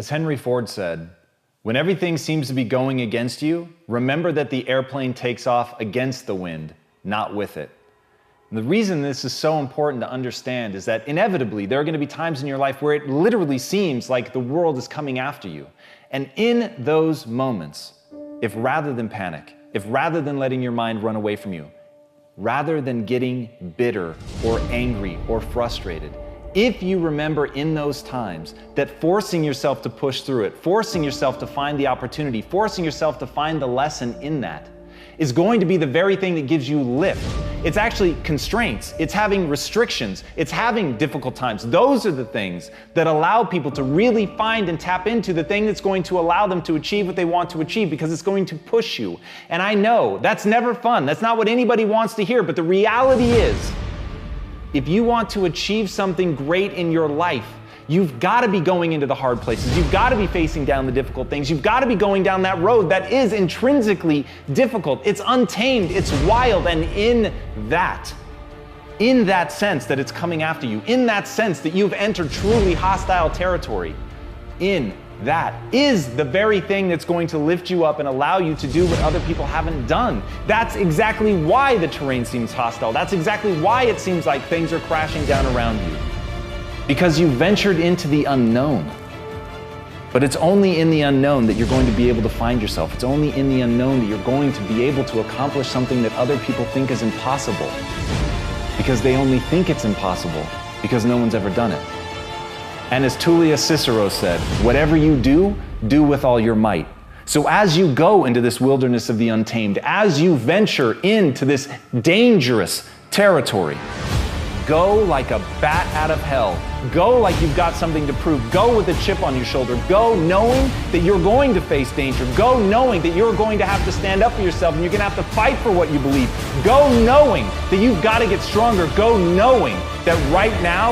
As Henry Ford said, when everything seems to be going against you, remember that the airplane takes off against the wind, not with it. And the reason this is so important to understand is that inevitably there are going to be times in your life where it literally seems like the world is coming after you. And in those moments, if rather than panic, if rather than letting your mind run away from you, rather than getting bitter or angry or frustrated, if you remember in those times that forcing yourself to push through it, forcing yourself to find the opportunity, forcing yourself to find the lesson in that, is going to be the very thing that gives you lift. It's actually constraints, it's having restrictions, it's having difficult times. Those are the things that allow people to really find and tap into the thing that's going to allow them to achieve what they want to achieve, because it's going to push you. And I know that's never fun. That's not what anybody wants to hear. But the reality is, if you want to achieve something great in your life, you've got to be going into the hard places. You've got to be facing down the difficult things. You've got to be going down that road that is intrinsically difficult. It's untamed, it's wild, and in that sense that it's coming after you, in that sense that you've entered truly hostile territory, in that is the very thing that's going to lift you up and allow you to do what other people haven't done. That's exactly why the terrain seems hostile. That's exactly why it seems like things are crashing down around you. Because you ventured into the unknown. But it's only in the unknown that you're going to be able to find yourself. It's only in the unknown that you're going to be able to accomplish something that other people think is impossible. Because they only think it's impossible because no one's ever done it. And as Tullius Cicero said, whatever you do, do with all your might. So as you go into this wilderness of the untamed, as you venture into this dangerous territory, go like a bat out of hell. Go like you've got something to prove. Go with a chip on your shoulder. Go knowing that you're going to face danger. Go knowing that you're going to have to stand up for yourself and you're going to have to fight for what you believe. Go knowing that you've got to get stronger. Go knowing that right now,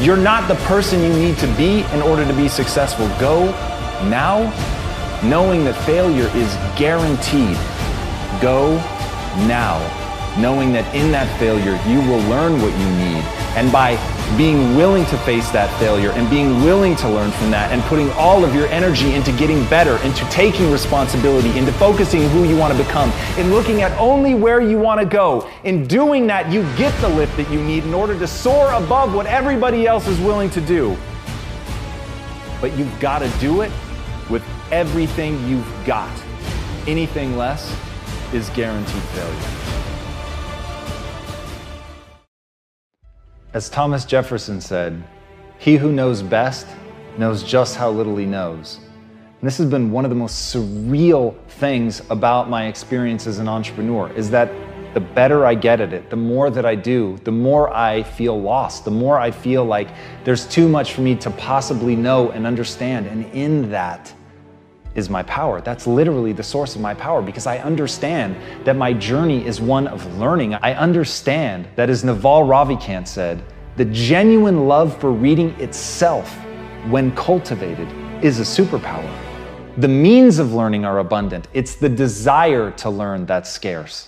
you're not the person you need to be in order to be successful. Go now knowing that failure is guaranteed. Go now knowing that in that failure you will learn what you need. And by being willing to face that failure and being willing to learn from that and putting all of your energy into getting better, into taking responsibility, into focusing who you want to become, in looking at only where you want to go, in doing that you get the lift that you need in order to soar above what everybody else is willing to do. But you've got to do it with everything you've got. Anything less is guaranteed failure. As Thomas Jefferson said, he who knows best knows just how little he knows. And this has been one of the most surreal things about my experience as an entrepreneur, is that the better I get at it, the more that I do, the more I feel lost, the more I feel like there's too much for me to possibly know and understand. And in that is my power. That's literally the source of my power, because I understand that my journey is one of learning. I understand that, as Naval Ravikant said, the genuine love for reading itself, when cultivated, is a superpower. The means of learning are abundant. It's the desire to learn that's scarce.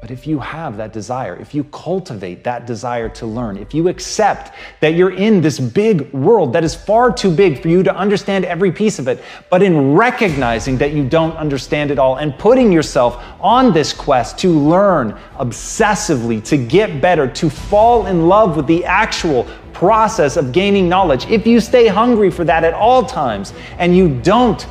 But if you have that desire, if you cultivate that desire to learn, if you accept that you're in this big world that is far too big for you to understand every piece of it, but in recognizing that you don't understand it all and putting yourself on this quest to learn obsessively, to get better, to fall in love with the actual process of gaining knowledge, if you stay hungry for that at all times and you don't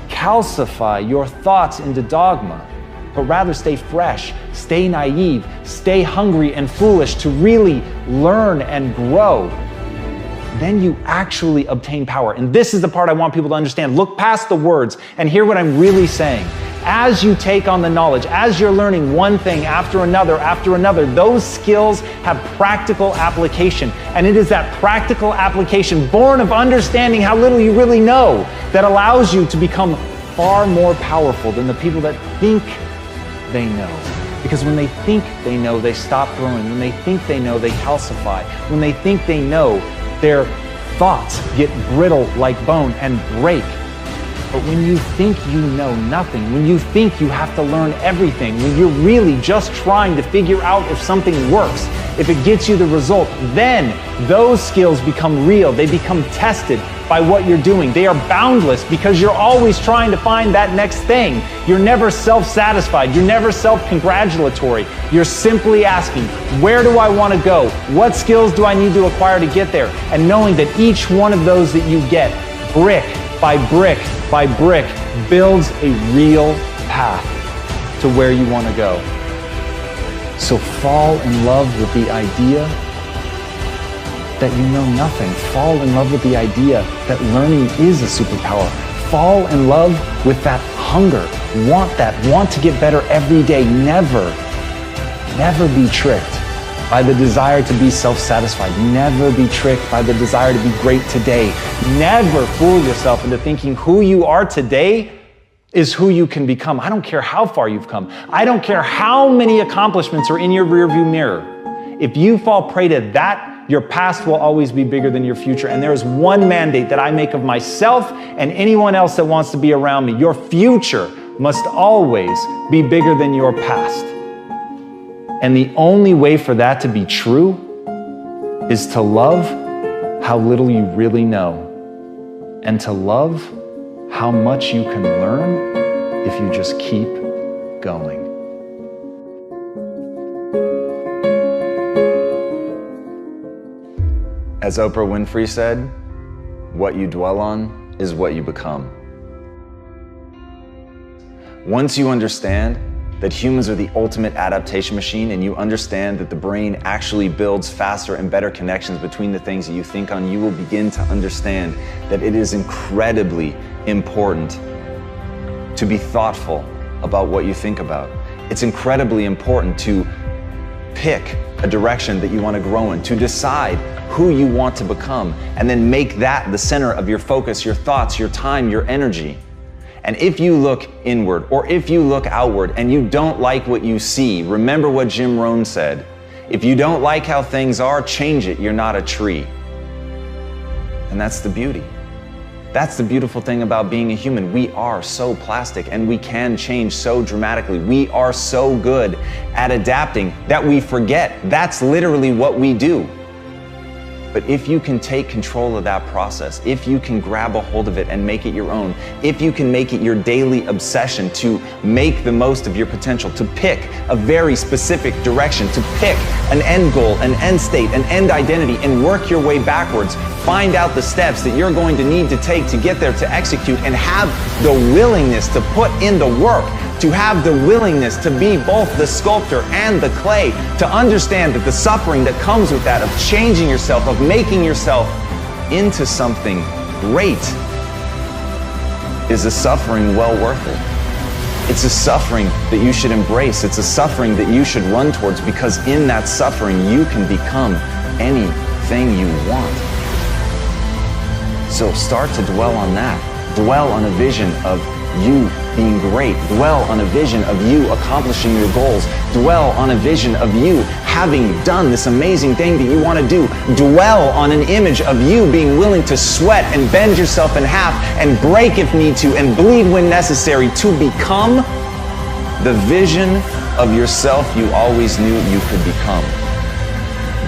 calcify your thoughts into dogma, but rather stay fresh, stay naive, stay hungry and foolish to really learn and grow, then you actually obtain power. And this is the part I want people to understand. Look past the words and hear what I'm really saying. As you take on the knowledge, as you're learning one thing after another, those skills have practical application. And it is that practical application, born of understanding how little you really know, that allows you to become far more powerful than the people that think they know. Because when they think they know, they stop growing. When they think they know, they calcify. When they think they know, their thoughts get brittle like bone and break. But when you think you know nothing, when you think you have to learn everything, when you're really just trying to figure out if something works, if it gets you the result, then those skills become real. They become tested. by what you're doing. They are boundless because you're always trying to find that next thing. You're never self-satisfied. You're never self-congratulatory. You're simply asking, where do I want to go? What skills do I need to acquire to get there? And knowing that each one of those that you get, brick by brick by brick, builds a real path to where you want to go. So fall in love with the idea that you know nothing. Fall in love with the idea that learning is a superpower. Fall in love with that hunger. Want to get better every day. Never be tricked by the desire to be self-satisfied. Never be tricked by the desire to be great today. Never fool yourself into thinking who you are today is who you can become. I don't care how far you've come. I don't care how many accomplishments are in your rearview mirror. If you fall prey to that, your past will always be bigger than your future. And there is one mandate that I make of myself and anyone else that wants to be around me. Your future must always be bigger than your past. And the only way for that to be true is to love how little you really know, and to love how much you can learn if you just keep going. As Oprah Winfrey said, what you dwell on is what you become. Once you understand that humans are the ultimate adaptation machine, and you understand that the brain actually builds faster and better connections between the things that you think on, you will begin to understand that it is incredibly important to be thoughtful about what you think about. It's incredibly important to pick a direction that you want to grow in, to decide who you want to become, and then make that the center of your focus, your thoughts, your time, your energy. And if you look inward or if you look outward and you don't like what you see, remember what Jim Rohn said. If you don't like how things are, change it. You're not a tree. And that's the beauty. That's the beautiful thing about being a human. We are so plastic and we can change so dramatically. We are so good at adapting that we forget. That's literally what we do. But if you can take control of that process, if you can grab a hold of it and make it your own, if you can make it your daily obsession to make the most of your potential, to pick a very specific direction, to pick an end goal, an end state, an end identity, and work your way backwards, find out the steps that you're going to need to take to get there, to execute, and have the willingness to put in the work, to have the willingness to be both the sculptor and the clay, to understand that the suffering that comes with that, of changing yourself, of making yourself into something great, is a suffering well worth it. It's a suffering that you should embrace. It's a suffering that you should run towards, because in that suffering you can become anything you want. So start to dwell on that. Dwell on a vision of you being great. Dwell on a vision of you accomplishing your goals. Dwell on a vision of you having done this amazing thing that you want to do. Dwell on an image of you being willing to sweat and bend yourself in half and break if need to and bleed when necessary to become the vision of yourself you always knew you could become.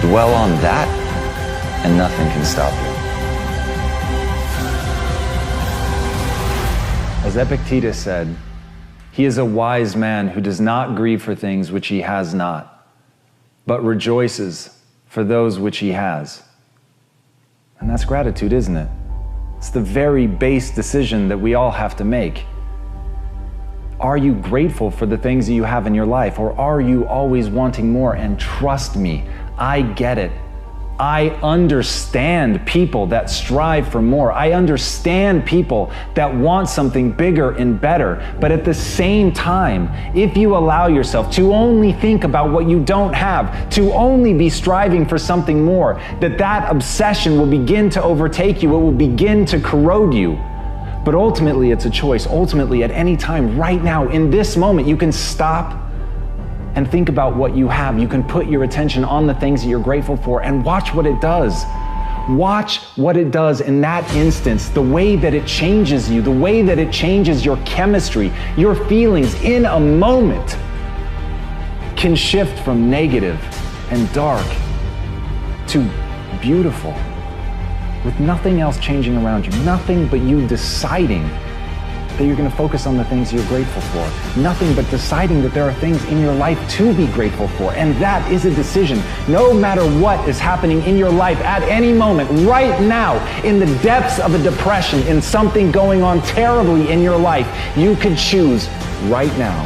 Dwell on that and nothing can stop you. As Epictetus said, he is a wise man who does not grieve for things which he has not, but rejoices for those which he has. And that's gratitude, isn't it? It's the very base decision that we all have to make. Are you grateful for the things that you have in your life, or are you always wanting more? And trust me, I get it. I understand people that strive for more. I understand people that want something bigger and better. But at the same time, if you allow yourself to only think about what you don't have, to only be striving for something more, that obsession will begin to overtake you. It will begin to corrode you. But ultimately, it's a choice. Ultimately, at any time, right now, in this moment, you can stop and think about what you have. You can put your attention on the things that you're grateful for and watch what it does. Watch what it does in that instance, the way that it changes you, the way that it changes your chemistry, your feelings in a moment can shift from negative and dark to beautiful with nothing else changing around you, nothing but you deciding that you're going to focus on the things you're grateful for. Nothing but deciding that there are things in your life to be grateful for. And that is a decision. No matter what is happening in your life at any moment, right now, in the depths of a depression, in something going on terribly in your life, you could choose right now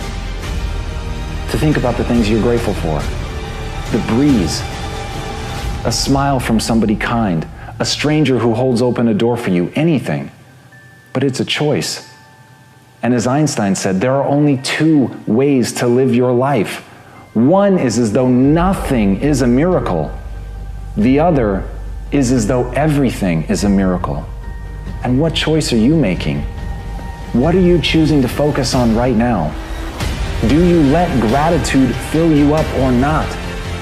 to think about the things you're grateful for. The breeze, a smile from somebody kind, a stranger who holds open a door for you, anything. But it's a choice. And as Einstein said, there are only two ways to live your life. One is as though nothing is a miracle. The other is as though everything is a miracle. And what choice are you making? What are you choosing to focus on right now? Do you let gratitude fill you up or not?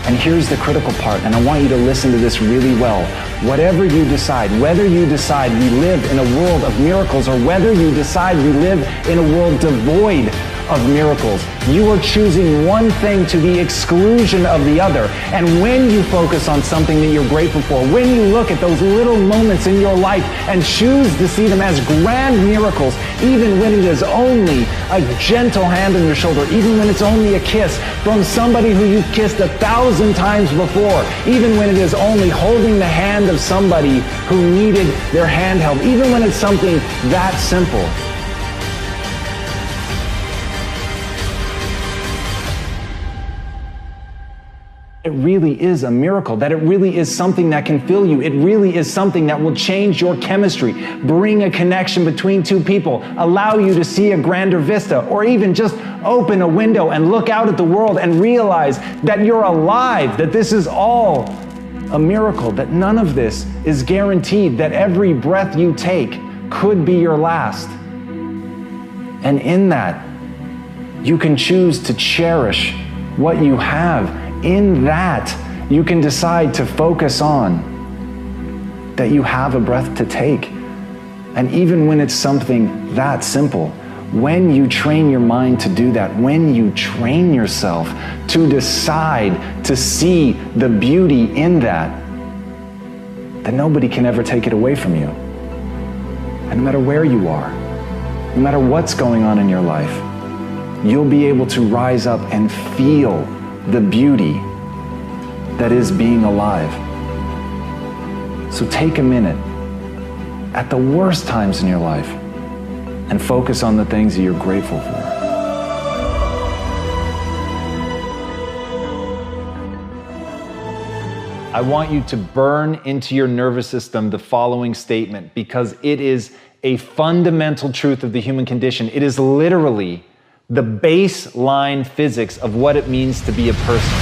And here's the critical part, and I want you to listen to this really well. Whatever you decide, whether you decide we live in a world of miracles or whether you decide we live in a world devoid of miracles, you are choosing one thing to the exclusion of the other. And when you focus on something that you're grateful for, when you look at those little moments in your life and choose to see them as grand miracles, even when it is only a gentle hand on your shoulder, even when it's only a kiss from somebody who you've kissed 1,000 times before, even when it is only holding the hand of somebody who needed their hand held, even when it's something that simple, it really is a miracle, that it really is something that can fill you. It really is something that will change your chemistry, bring a connection between two people, allow you to see a grander vista, or even just open a window and look out at the world and realize that you're alive, that this is all a miracle, that none of this is guaranteed, that every breath you take could be your last. And in that, you can choose to cherish what you have. In that, you can decide to focus on that you have a breath to take. And even when it's something that simple, when you train your mind to do that, when you train yourself to decide to see the beauty in that, then nobody can ever take it away from you. And no matter where you are, no matter what's going on in your life, you'll be able to rise up and feel the beauty that is being alive. So take a minute at the worst times in your life and focus on the things that you're grateful for. I want you to burn into your nervous system the following statement, because it is a fundamental truth of the human condition. It is literally the baseline physics of what it means to be a person.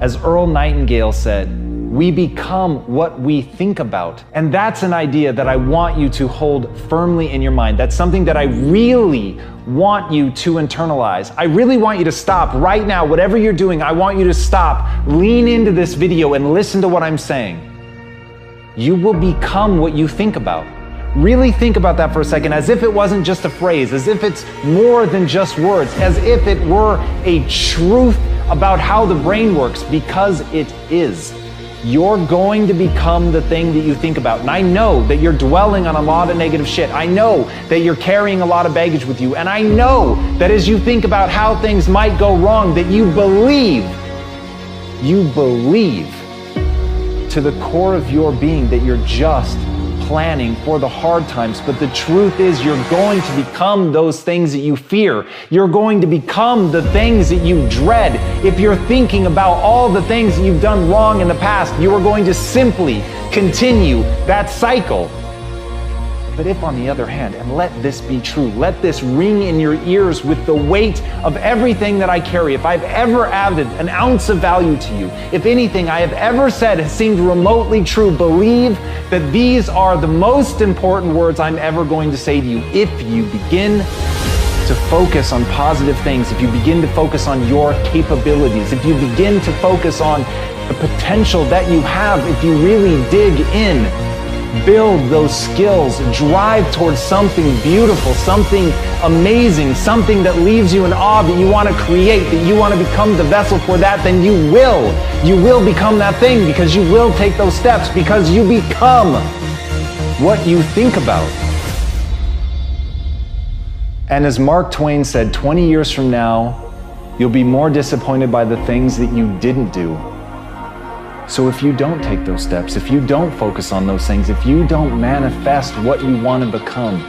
As Earl Nightingale said, we become what we think about. And that's an idea that I want you to hold firmly in your mind. That's something that I really want you to internalize. I really want you to stop right now. Whatever you're doing, I want you to stop, lean into this video and listen to what I'm saying. You will become what you think about. Really think about that for a second, as if it wasn't just a phrase, as if it's more than just words, as if it were a truth about how the brain works, because it is. You're going to become the thing that you think about. And I know that you're dwelling on a lot of negative shit. I know that you're carrying a lot of baggage with you. And I know that as you think about how things might go wrong, that you believe to the core of your being that you're just planning for the hard times. But the truth is, you're going to become those things that you fear. You're going to become the things that you dread. If you're thinking about all the things that you've done wrong in the past, you are going to simply continue that cycle. But if, on the other hand, and let this be true, let this ring in your ears with the weight of everything that I carry, if I've ever added an ounce of value to you, if anything I have ever said has seemed remotely true, believe that these are the most important words I'm ever going to say to you. If you begin to focus on positive things, if you begin to focus on your capabilities, if you begin to focus on the potential that you have, if you really dig in, build those skills, drive towards something beautiful, something amazing, something that leaves you in awe, that you want to create, that you want to become the vessel for that, then you will become that thing, because you will take those steps, because you become what you think about. And as Mark Twain said, 20 years from now, you'll be more disappointed by the things that you didn't do. So if you don't take those steps, if you don't focus on those things, if you don't manifest what you want to become,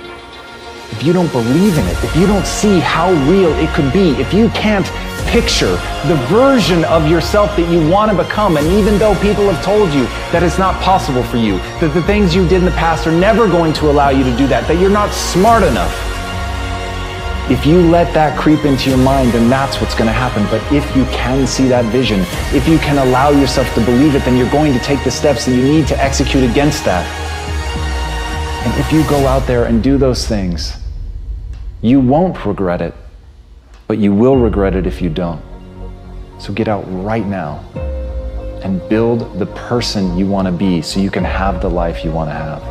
if you don't believe in it, if you don't see how real it could be, if you can't picture the version of yourself that you want to become, and even though people have told you that it's not possible for you, that the things you did in the past are never going to allow you to do that, that you're not smart enough, if you let that creep into your mind, then that's what's going to happen. But if you can see that vision, if you can allow yourself to believe it, then you're going to take the steps that you need to execute against that. And if you go out there and do those things, you won't regret it, but you will regret it if you don't. So get out right now and build the person you want to be so you can have the life you want to have.